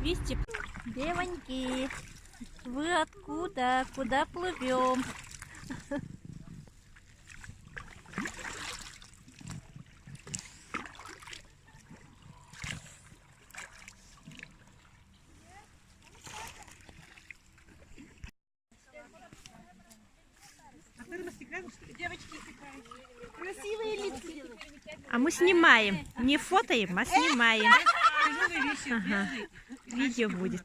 Видите, девоньки, вы откуда? Куда плывем? Девочки, красивые лица. А мы снимаем, не фотоем, а снимаем. Ага. Видео будет.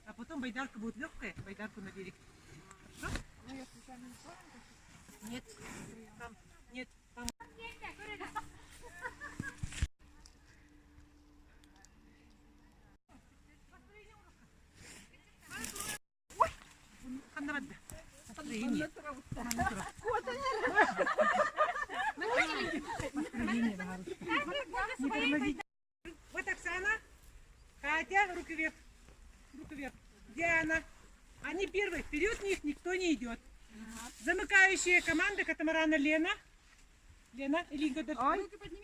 А потом байдарка будет легкая, байдарку на берег. Хорошо? Нет. Там, нет, там. Ой! Ханнавадда. Настроение. Вот Оксана, Катя, руки вверх. Руки вверх. Диана. Они первые. Вперед них никто не идет. Замыкающая команда катамарана Лена. Лена, Илинка даже.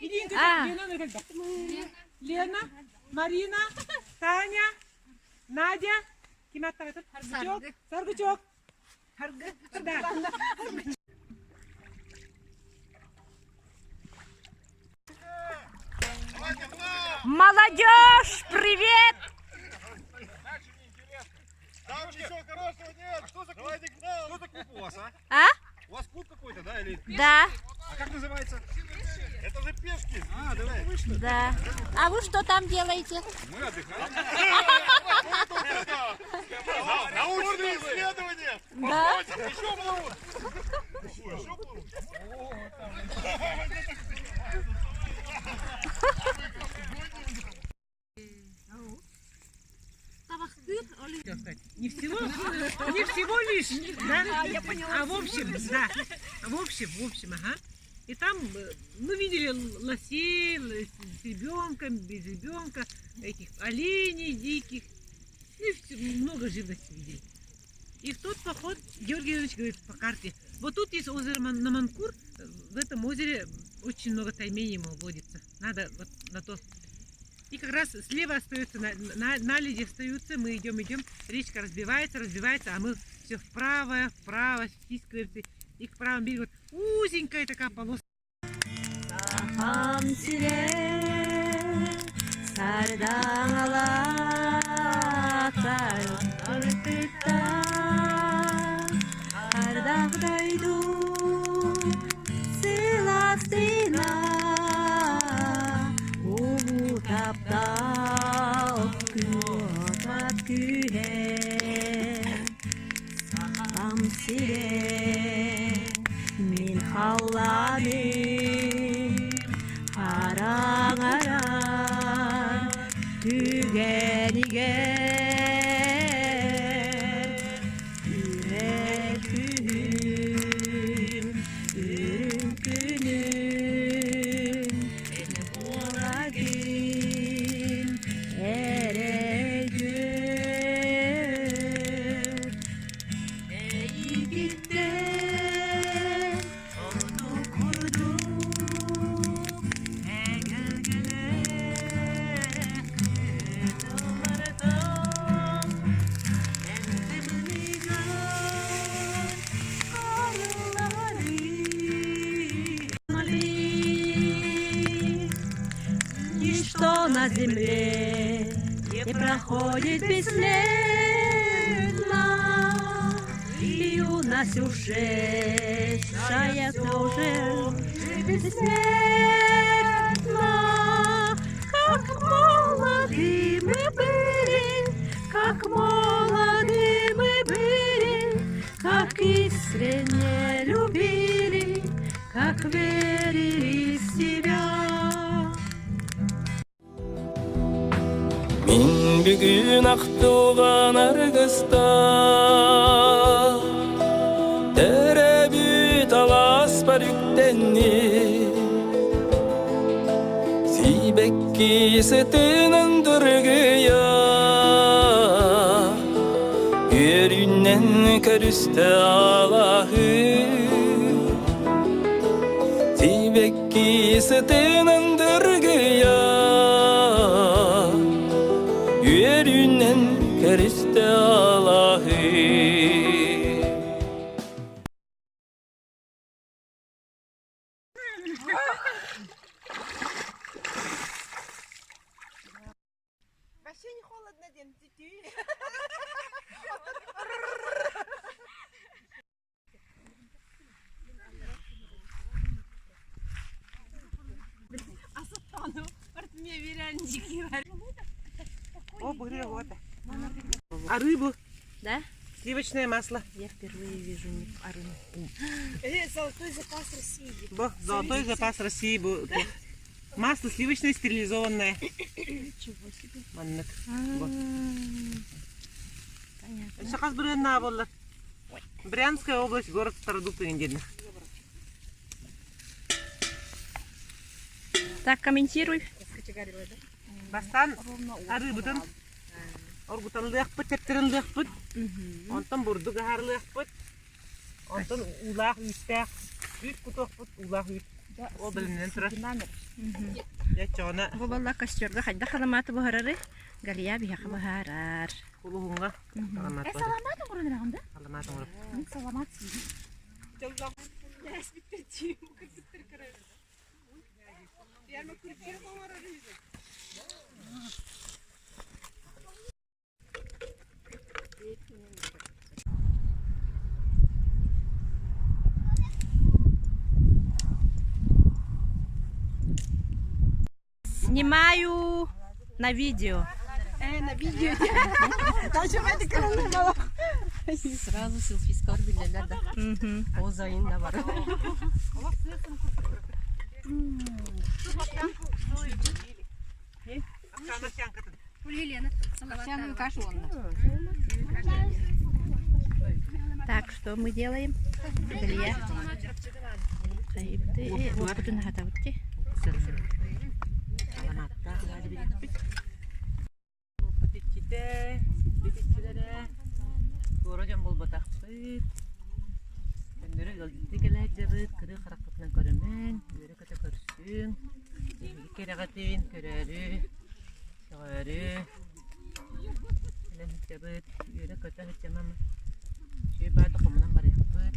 Илинка, Лена, Лена, Марина, Таня, Надя. Кимата этот? Саргычок. Да. Молодежь, привет! Там ничего хорошего нет. Что за клуб? Что за клуб у вас, а? А? У вас клуб какой-то, да? Или... Да. А как называется? Это же пешки. А, давай. Да. А вы что там делаете? Мы отдыхаем. Научные исследования. Да. Еще плывут. Еще плывут. Не всего лишь, да? Я поняла. А в общем, да. В общем, ага. И там мы видели лосей с ребенком, без ребенка, этих оленей диких. И много живности видели. И в тот поход Георгий Иванович говорит по карте: вот тут есть озеро Наманкур, в этом озере очень много тайменей водится. Надо вот на то. И как раз слева остается, наледи остаются, мы идем, речка разбивается, а мы все вправо, стискиваемся. И к правому берегу узенькая такая полоска. Min halladım harangaran tügenige yüreküm ürünkünüm beni buğradım eregür ey gitti. Ничто на земле не проходит бесследно, и у нас ушедшая тоже бессмертна. Как молоды мы были, как искренне любили, как верили в себя. Min bugün aktuğan argıstan 뜨는 durguya Yerinden körüste Allah'ı Tibekkisi 뜨는 durguya Yerinden körüste Allah'ı Вообще не холодно, Ден, детей. О, бугревота. А рыбу? Да? Сливочное масло. Я впервые вижу рыбу. Золотой запас России. Золотой запас России был. Масло сливочное стерилизованное. Ничего себе. Маннык. Понятно. Шахас Брянна была. Брянская область, город Стародуб недельных. Так, комментируй. Бастан арыбытын. Оргутан лыхпыт, тептерин лыхпыт. Онтан бурдуга хар лыхпыт. Онтан улах үстәк. Үт кутоқпыт, улах үт. О білімнен тұрар. Я чона. Бу балла костёрга хайда халаматы бухарары. Галия бияқы бухарар. Кулуғынға. Саламат бар. Саламатым ұрынырағымда? Саламатым ұрып. Саламат. Снимаю на видео. На видео. Нажимайте канал. Сразу селфискар билелер да. O zayında var. Так, что мы делаем? Галия. Хайбты. Вот тут нагадавты. Көрөжөн болбатакпыт. Көндөрү галдытты кележебит, кыры каракытынан көрөмөн, өрө көтө көрсүн. Керагатын көрөрү. Шөгөрү. Элен жебит, өрө көтө хэтемем. Шүй бады комунан бар яппыт.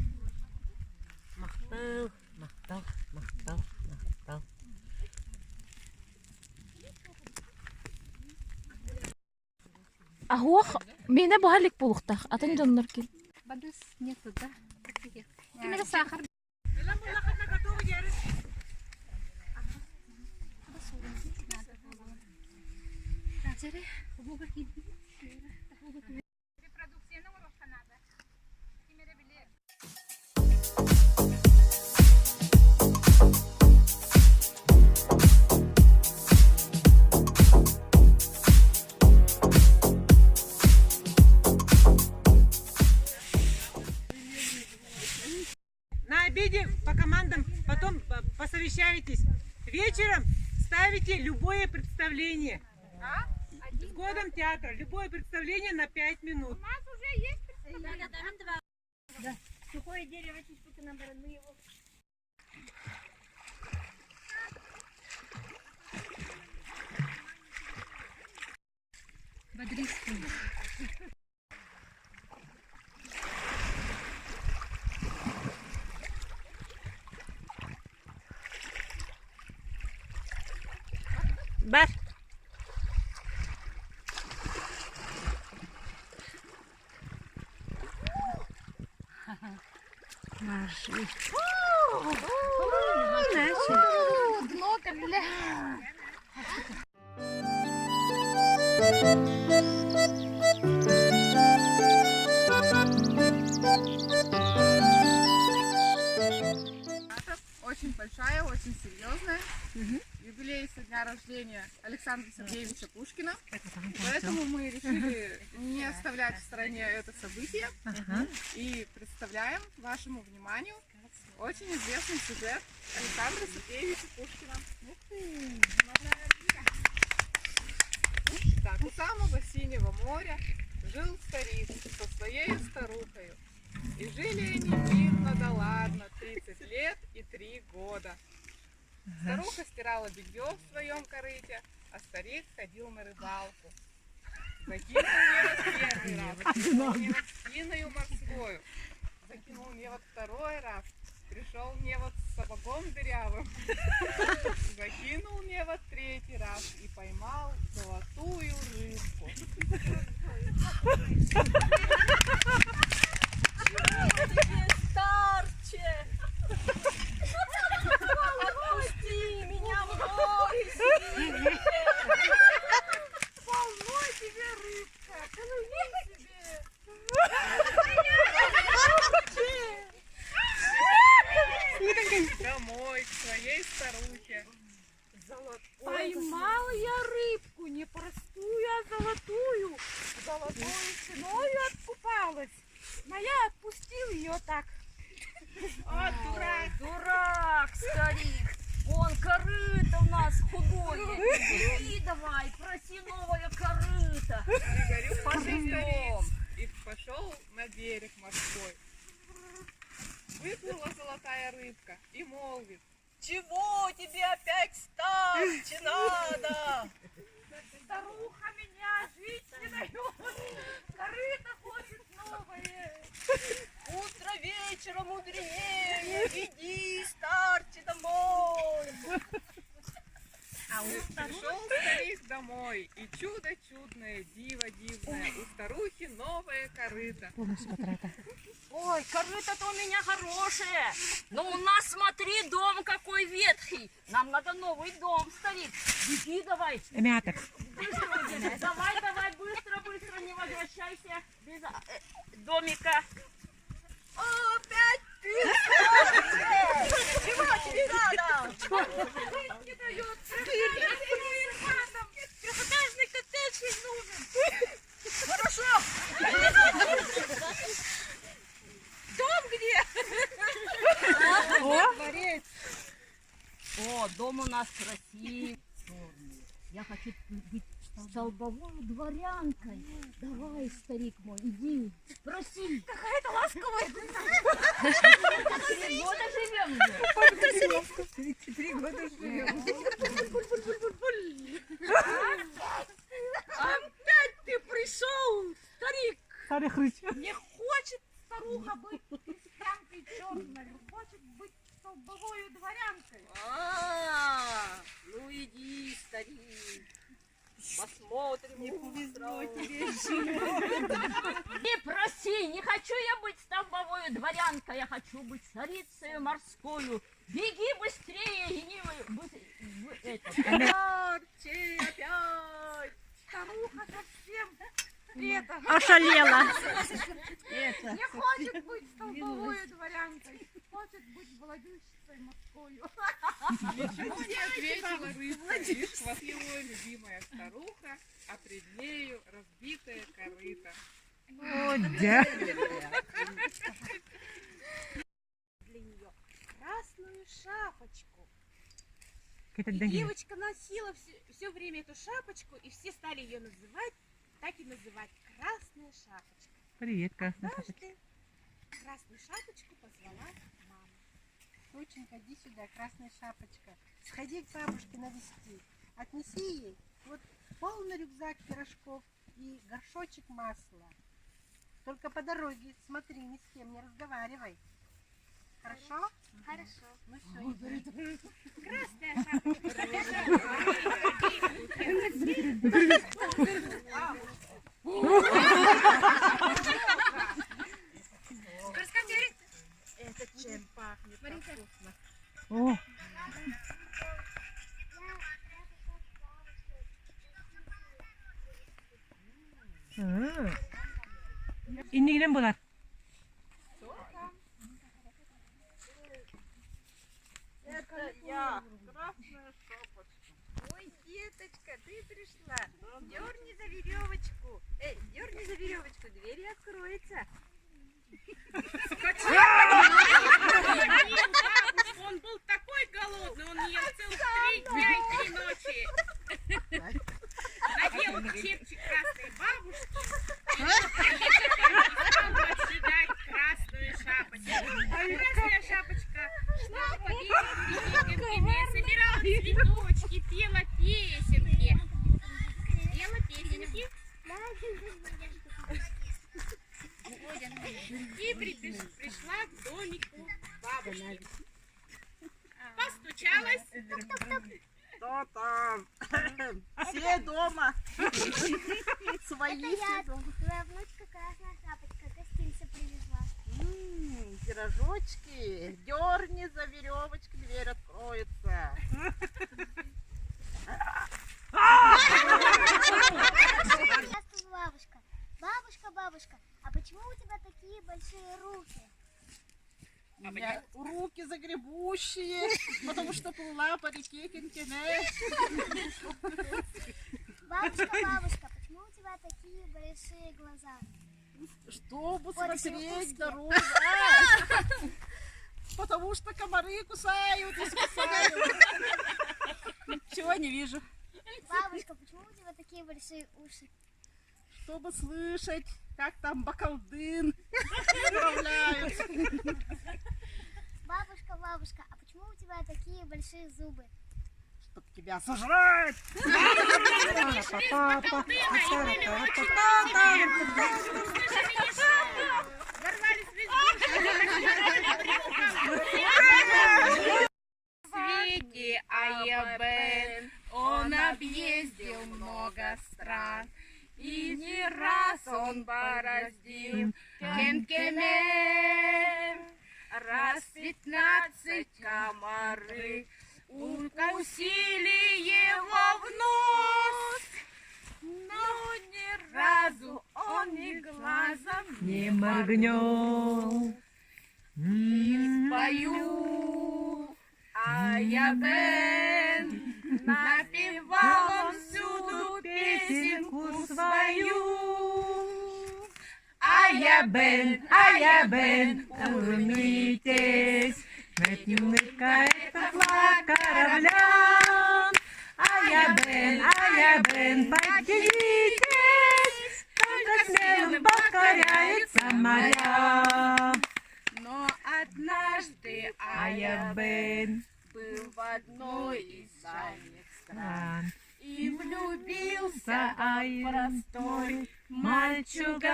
Мактал, мактал, мактал, мактал. Ахуах мене багалик булуктах. Атын жоннор кил. Бадыс нету да. Кинеге сахар. На обеде по командам, потом посовещаетесь. Вечером ставите любое представление. С годом театра. Любое представление на 5 минут. Сухое дерево, чуть-чуть набрали, мы его... Бодрийский. Бар. Марши. Дно капля. Очень большая, очень серьезная. Юбилей со дня рождения Александра Сергеевича Пушкина. Поэтому мы решили не оставлять в стороне это событие. И представляем вашему вниманию очень известный сюжет Александра Сергеевича Пушкина. Так, у самого синего моря жил старик со своей старухой. И жили они мирно да ладно 30 лет и 3 года. Старуха стирала белье в своем корыте, а старик ходил на рыбалку. Закинул мне вот первый раз, мне вот спиною морскую. Закинул мне вот второй раз, пришел мне вот с сапогом дырявым. Закинул мне вот третий раз и поймал золотую рыбку. Старче! Отпусти меня в море! Полно тебе рыбка. Плыви себе. Домой к своей старухе. Поймал я рыбку, не простую, а золотую. Золотую ценою откупалась. Но я отпустил ее так. О, дурак! Дурак, старик! Он корыто у нас худое. Бери давай, проси новое корыто. Пригорюнился Пойдем. старик и пошел на берег морской. Выплыла золотая рыбка и молвит: Чего тебе опять старче надо? Старуха меня жить не дает. Корыто хочет новое. Утро вечера мудренее, веди старче домой. Пришел старик домой, и чудо чудное, диво дивное, у старухи новое корыто. Ой, корыто-то у меня хорошее, но у нас, смотри, дом какой ветхий. Нам надо новый дом, старик. Беги давай. Мяток. Быстро, давай, давай, быстро, быстро, не возвращайся без домика. Опять ты, чего тебе надо? Не дает. Трехэтажный коттедж нужен. Хорошо. Дом где? О, дом у нас красивый. Я хочу быть столбовой дворянкой. Давай, старик мой, иди, проси. Какая-то ласковая. 3 года живем же. 3 года живем. Опять ты пришел, старик. Старый хрыч. Не хочет старуха быть крестьянкой черной. Хочет быть столбовой дворянкой. Ну иди, старик. Посмотрим. Не повезло тебе. Не проси, не хочу я быть столбовой дворянкой, я хочу быть царицей морскою. Беги быстрее, и не Старче опять. Старуха совсем это, Ошалела. не хочет быть столбовой дворянкой. Хочет быть владычицей морскою. Ничего не ответила рыбка, лишь хвастливая любимая старуха, а пред нею разбитое корыто. О, да. Для нее красную шапочку. Это И Даня. девочка носила все время эту шапочку, и все стали ее называть, так и называть, красная шапочка. Привет, красная шапочка. Однажды красную шапочку позвала мама. Доченька, иди сюда, красная шапочка. Сходи к бабушке навести. Отнеси ей вот полный рюкзак пирожков и горшочек масла. Только по дороге смотри, ни с кем не разговаривай. Хорошо? Хорошо. Ну все, Красная шапочка. Расскажи, это чем пахнет? Смотрите. О, İndiğine bular. Это я, красная шапочка. Ой, деточка, ты пришла. Дерни за веревочку. Эй, дерни за веревочку, двери откроются. Он был такой голодный, он ел целых 3 дня и 3 ночи. Надел И пришла к домику бабушки. Постучалась. Кто там? Все дома. Свои все дома. Твоя внучка Красная Шапочка гостинцы привезла. Пирожочки. Дерни за веревочку, дверь откроется. Бабушка, бабушка, бабушка, а почему у тебя такие большие руки? У меня руки загребущие, потому что плыла по реке Кентине. Бабушка, бабушка, почему у тебя такие большие глаза? Чтобы Очень смотреть узкие. дорогу. Потому что комары кусают и спасают. Ничего не вижу. Бабушка, почему у тебя такие большие уши? Чтобы слышать, как там бакалдын справляются. Бабушка, бабушка, а почему у тебя такие большие зубы? Чтоб тебя сожрать. Свете Аябен, он объездил много стран, и не раз он бороздил Кенкемен. Раз 15 комары укусили его в нос, но ни разу он ни глазом Не моргнем. И спою Аябен, напевал он всюду песенку свою. Аябен, Аябен, улыбнитесь, ведь не умыкает флаг корабля. Аябен, Аябен, поднимитесь, только смелым покоряются моря. Но однажды Аябен Аябен, был в одной из дальних стран стран, и влюбился Аябен, простой мальчуган.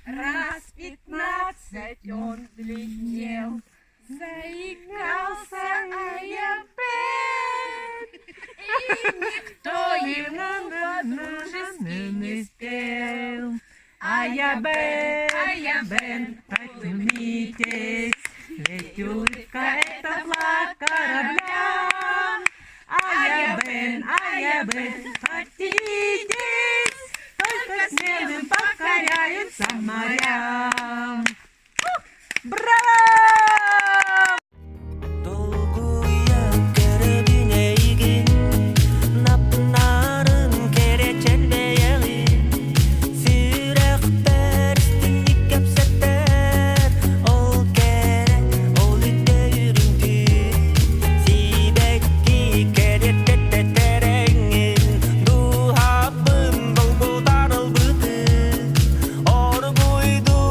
Раз 15 он бледнел, заикался Аябен, и никто ему по-дружески не спел. Аябен, Аябен, поднимитесь, ведь улыбка это флаг корабля. Аябен, Аябен, поднимитесь, только смелым покоряются моря. Браво! Dolguya kerebine igin Nappın narın kere çelbeyeği Sürek berstin ikep setter Ol kere ol ütte yürüntü Sibekki kere tette terengin Duhabın dolgu darıl bıdı Or buydu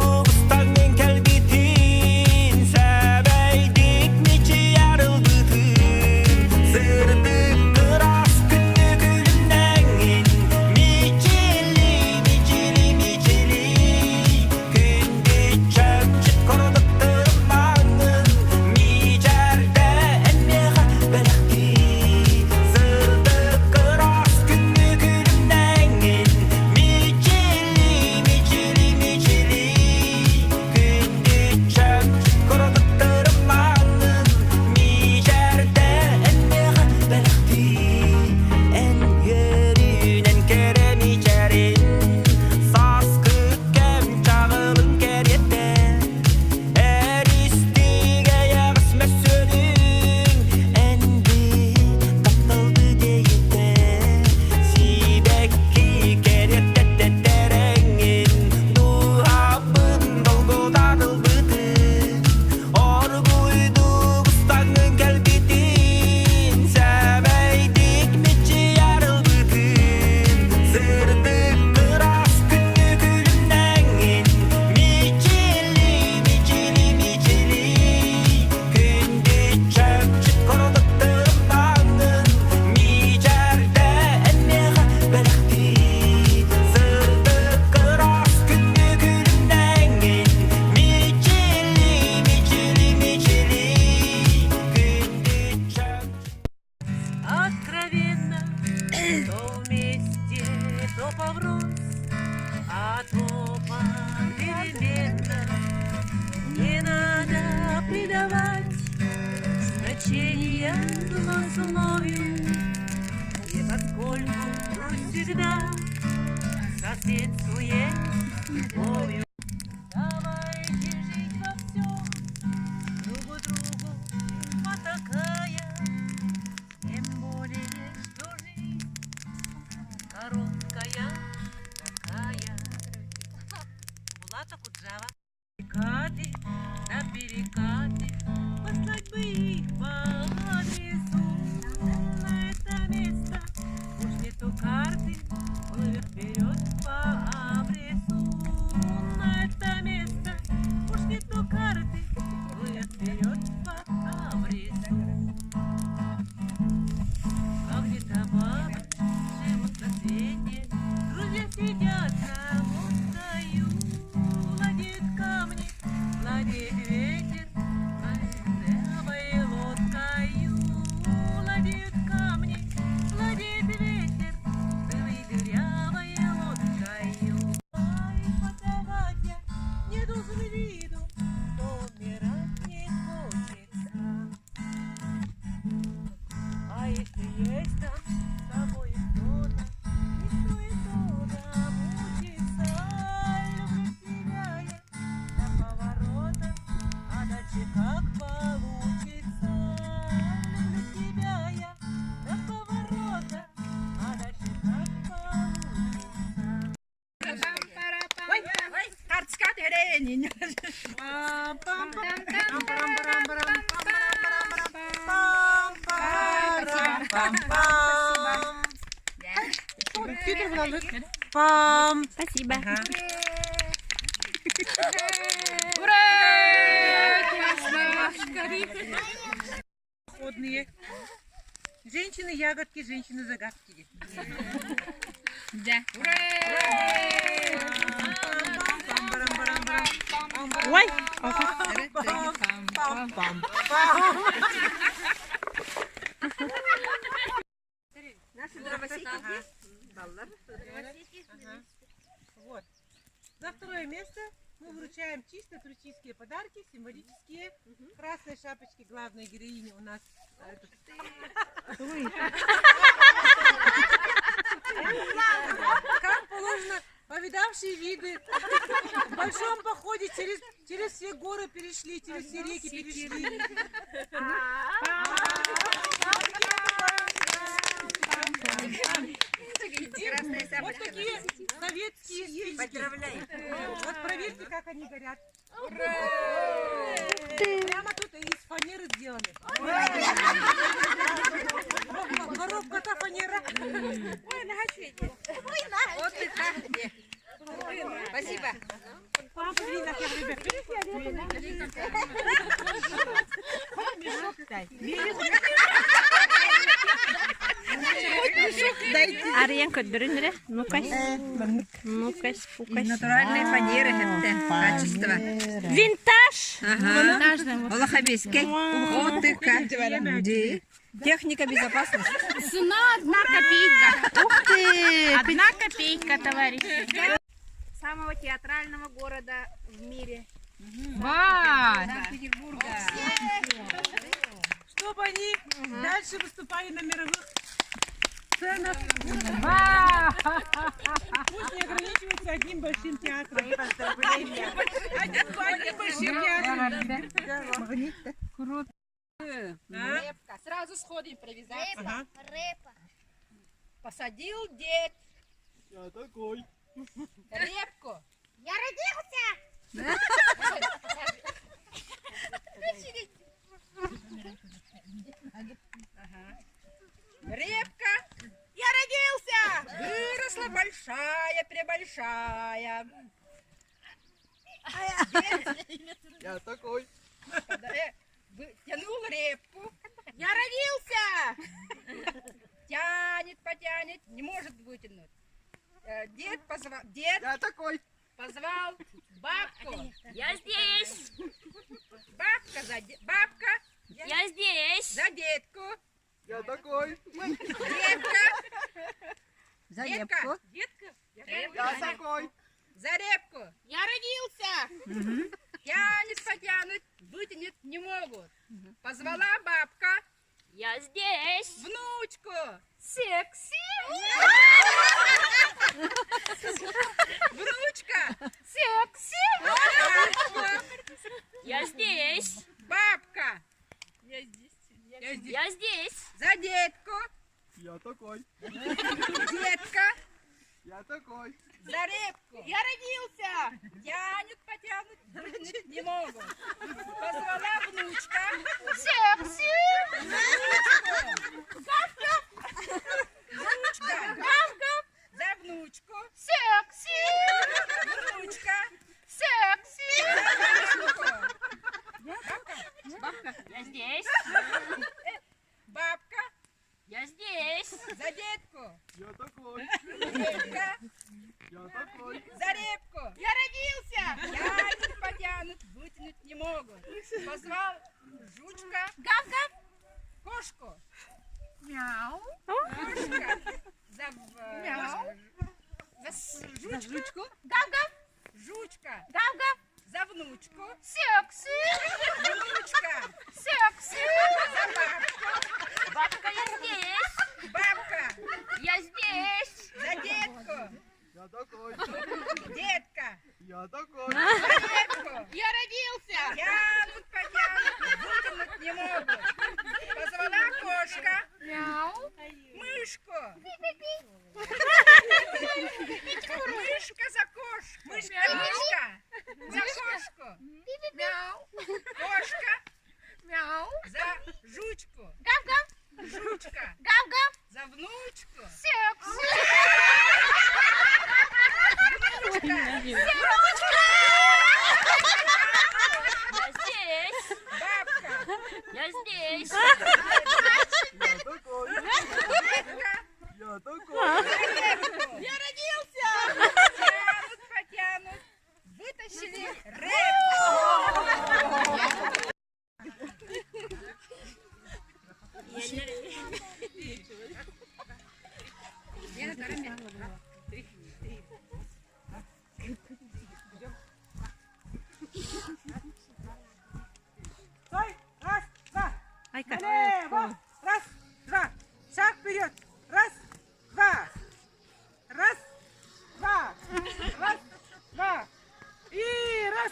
я злословил, и поскольку грусть всегда соседствует с любовью, давайте жить во всем, друг другу потакая, тем более, что жизнь короткая такая. Булата Куджава. Перекаты, да перекаты, послать бы их по адресу. На это место уж нету карты, плывет вперед по адресу. На это место уж нету карты, плывет вперед по адресу. А где-то бабы живут на свете, друзья сидят на мостаю. Гладит камни, гладит ветер, дырявой лодкою. Гладит камни, гладит ветер, дырявой лодкою. Ай, подавать я не должен виду, что умирать не хочется. А если есть там с тобой кто-то, не стоит долго мучиться. Люблю тебя я до поворота, а дальше как получится. Люблю тебя я до поворота, а дальше как получится. Ой, карточка терени. Пам. Спасибо. Походные. Женщины-ягодки, женщины-загадки. Да. Ой, Наши дровосеки. Вот. За второе место мы вручаем чисто туристические подарки, символические. Красной шапочки главной героини у нас. Как положено, повидавшие виды. В большом походе через все горы перешли, через все реки перешли. Вот такие советские спички. Вот проверьте, как они горят. Прямо тут из фанеры сделаны. Коробка-то фанера. Вот это. Спасибо. Арьянка дөрендре. Ну-кась. Ну-кась, пукась. Натуральные фанеры, это качество. Винтаж. Волохобейский. Вот и как. Техника безопасности. Цена 1 копейка. Ух ты! 1 копейка, товарищи. Самого театрального города в мире. Санкт-Петербурга. Чтобы они дальше выступали на мировых сценах. Пусть не ограничиваются одним большим театром. Одним большим театром. Круто. Репка. Сразу сходу импровизация. Рэпа. Посадил дед Я такой. репку. Я родился! Репка. Я родился. Выросла большая, пребольшая. Я такой. Тянул репку. Я родился. Тянет, потянет, не может вытянуть. Дед позвал. Дед. Я такой. Позвал бабку. Я здесь! Бабка бабка. Я здесь! За детку. Я такой. Детка. За Детка. Детка. Я такой. За репку. Я родился. Тянет, потянуть, вытянет не могут. Позвала бабка. Я Я здесь. Бабка. Я здесь. За детку. Я такой. Детка. Я такой. За репку. Я родился. Тянет, потянут, вытянуть не могут. Позвала внучка. Секси. Внучка. Гав-гав. За внучку. Секси. Внучка. Секси. Бабка. Я здесь. Бабка. Я здесь. За детку. Я такой. Детка. Я такой. За репку. Я родился. Тянет, потянут, вытянуть не могут. Позвал жучка. Гав-гав. Кошку. Мяу. Кошка. За Мяу. жучку. Гав-гав. Жучка. Гав-гав. За внучку. Секси. Внучка. Секси. За бабку. Бабка, я здесь. Бабка. Я здесь. За детку. Я такой. Детка. Я такой. За детку. Я родился. Тянут, потянут, вытянуть не могут. Позвала кошка. Мяу. Мышку. Мышка за кошку. Мышка. За кошку. Мяу. Кошка. Мяу. За жучку. Гав-гав. Жучка. Гав-гав. За внучку. Секси. Я здесь. Бабка. Я здесь. Я такой. Детка. Я такой. Я родился. Тянут, потянут. Вытащили рэп. Стой. Раз, два. Айка. Налево. Раз, два. Шаг вперед. Раз, два. Раз, два. Раз, два. И раз.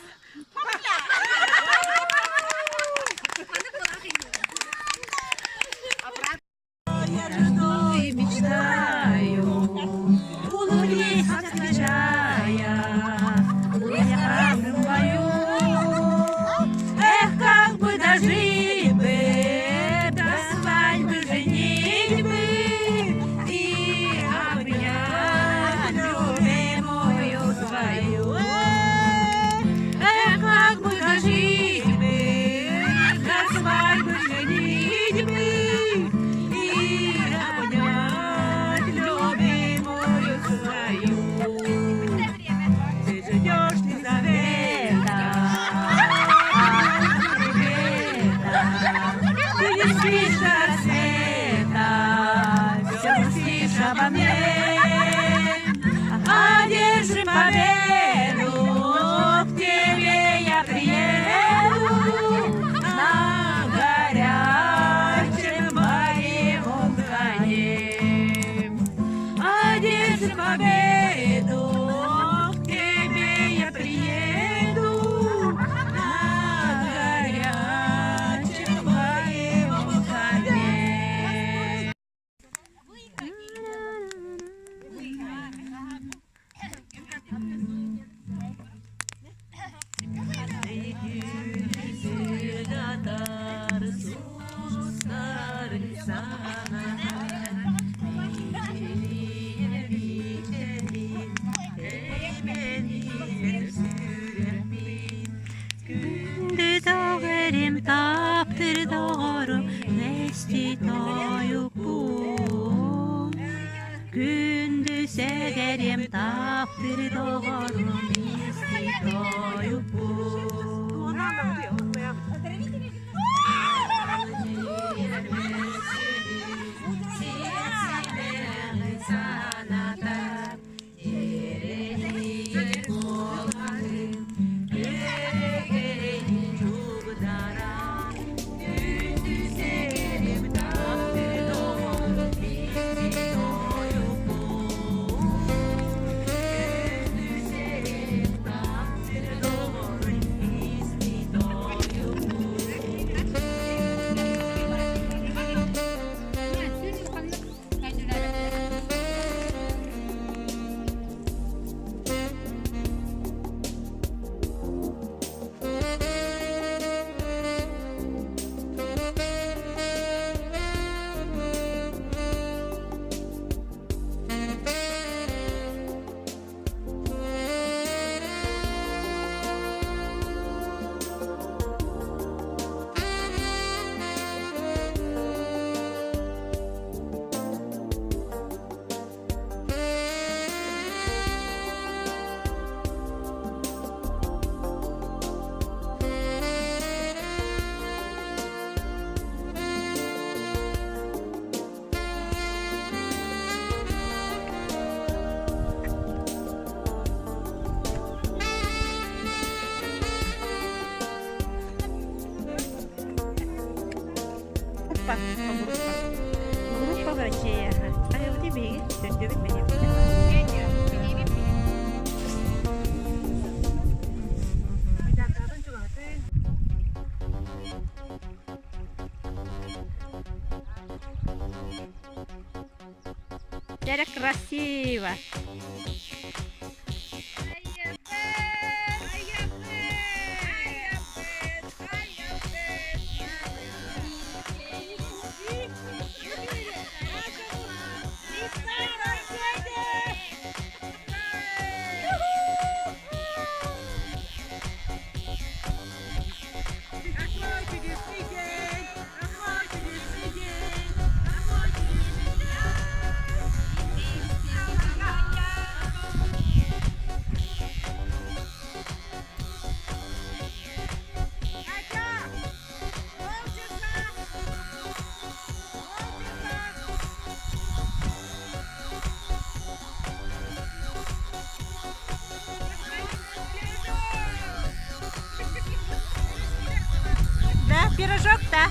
И мечтаю, улыбнись, отвечая, я бою. Эх, как бы дожить бы до Группа. Группа врачей. Ага. А вот тебе, söndürük benim. Дерево красиво. Да, пирожок-то.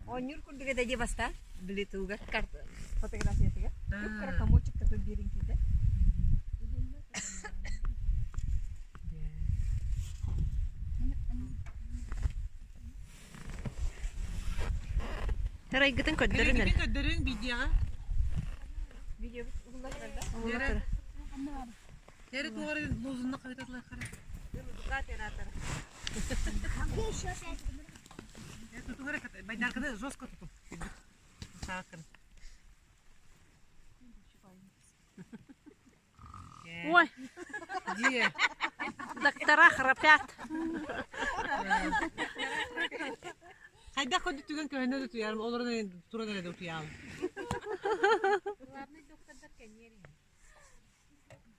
Oh, nyurkun juga tadi basta beli tuh kan kartu fotografi itu kan. Karena kamu cek ke biring kita. Terus kita kodern. Kodern video. Video bunlar nerede? Yarın numaranın bozulduğunda kayıtlar kara. А где еще 5? Я тут говорю, байдарканы жестко tutun. Sakın. Ой, Где? доктора храпят. Hayda kodu tügen köyüne de tuyarım. Onların turada da tuyalım.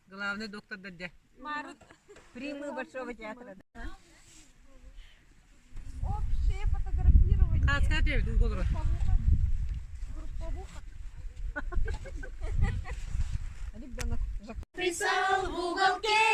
Главный доктор Дадя. Примы большого театра. Общее фотографирование. Как сказать, я веду голову. Групповуха. Ребенок. Писал в уголке,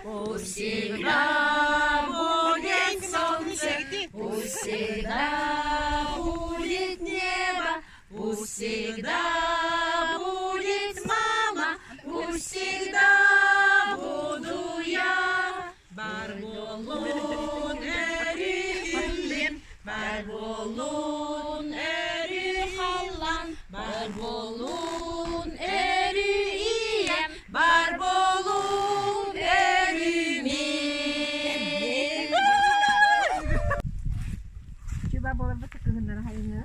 Пусть всегда будет солнце, пусть всегда будет небо, пусть всегда будет мама, пусть всегда буду я. Барболун эрим, барболун эри халлан, барболун эри ием, барболун эримин. Coba boleh betul kebenaran hari ini.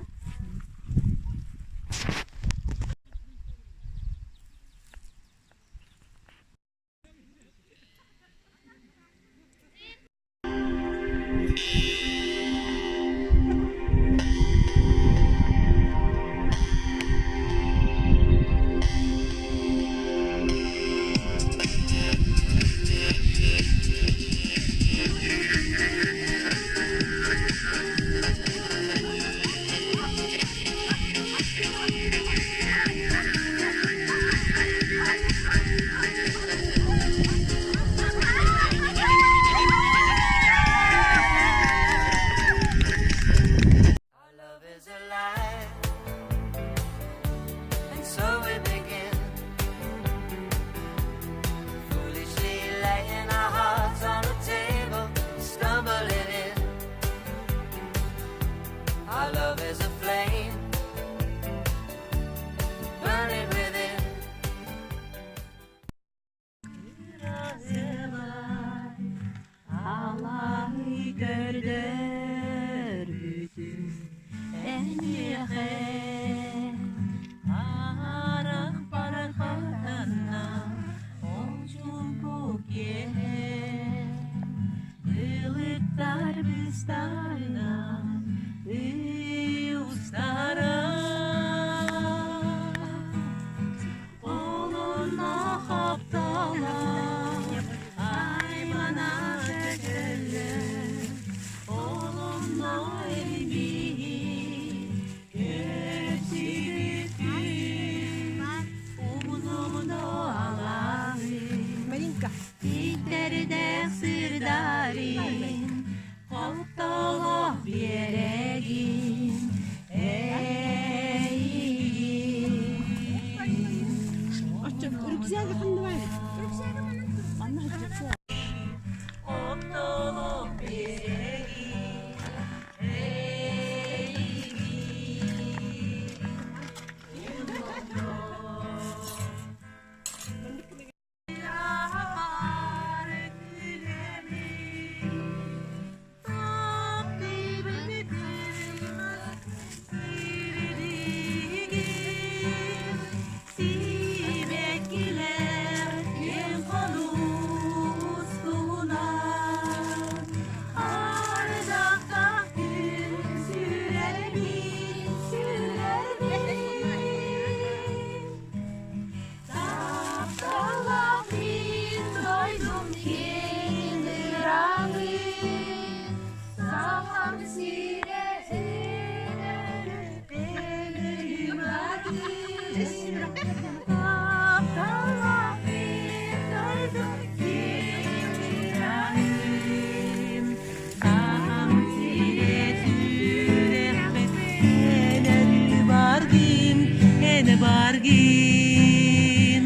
Bargin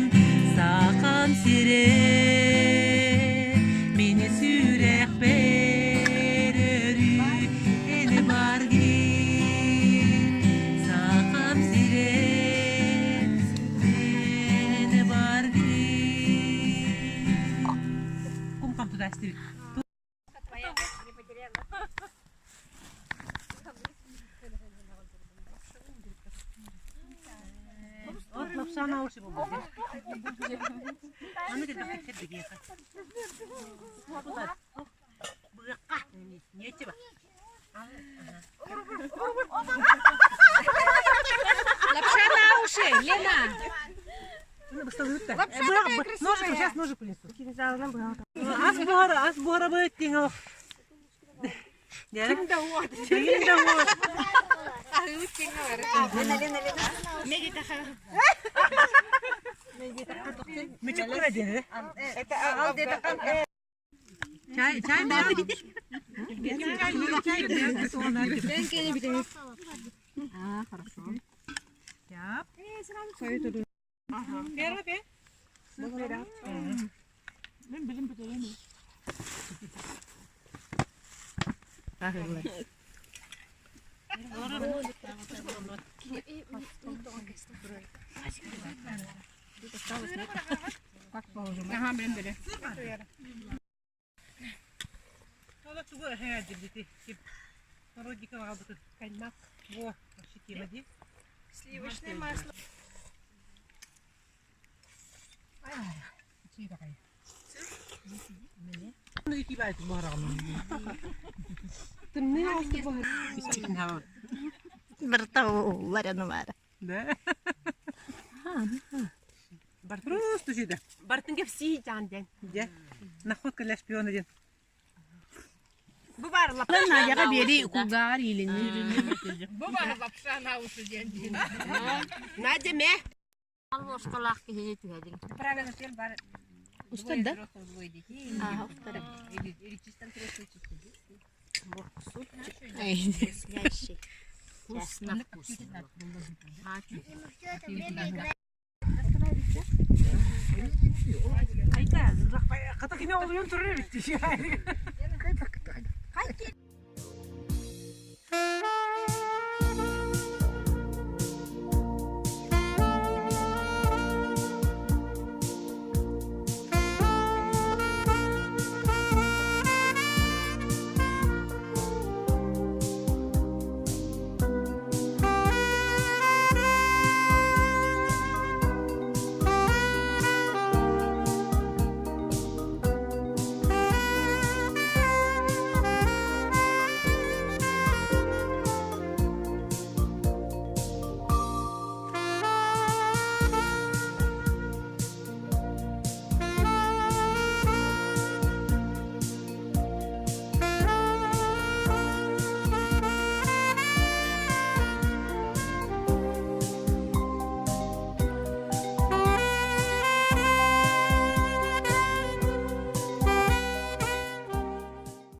sakam sire meni sürek berörü ene bargin sakam sire ene bargin kum kam туда стель Вот лапша на уши будет. А ну где-то хоть бегеха. Быка, нечего. Лапша на уши, Лена. Ножик, сейчас ножик принесу. Аз бора будет теңел. Ким да вот. Ага, блин, бери. Надо туго хәдилди. Родникова алды коньяк. Во, щеки води. Сливочное масло. Ну и кибайт барагым. Ты не алды бар. Бисмиллахи хава. Бартау, варяну вара. Да. Бар просто жида. Бартынга все жанден. Где? Находка для шпиона ден. Bu var lap. Лена, яга бери кугар или Баба лапша на уши день. Ne deme? Аллошкалах ки түйедин. Правильно, теперь бар. Устат, да? Ага, вторая. Или чисто Вкуснящий. Вкусно, вкусно. Ему все это время играть. Айта, ката кеме олуен туры бит.